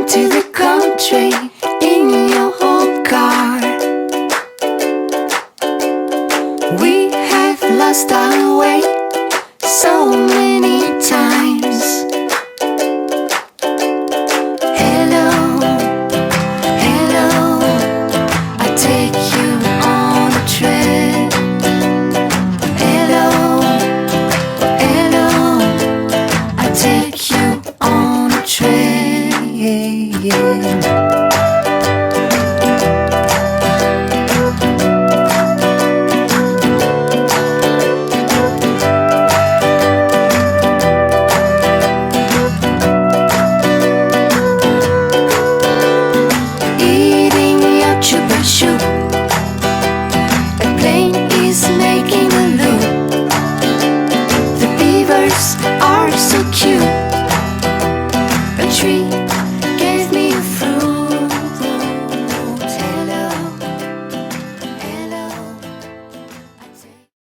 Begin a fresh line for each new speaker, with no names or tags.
to the country in your old car. We have lost our way so many times. Hello, hello, I take you on a trip. Hello, hello, I take you on a trip. Eating your chupa chup, a plane is making a loop. The beavers are so cute.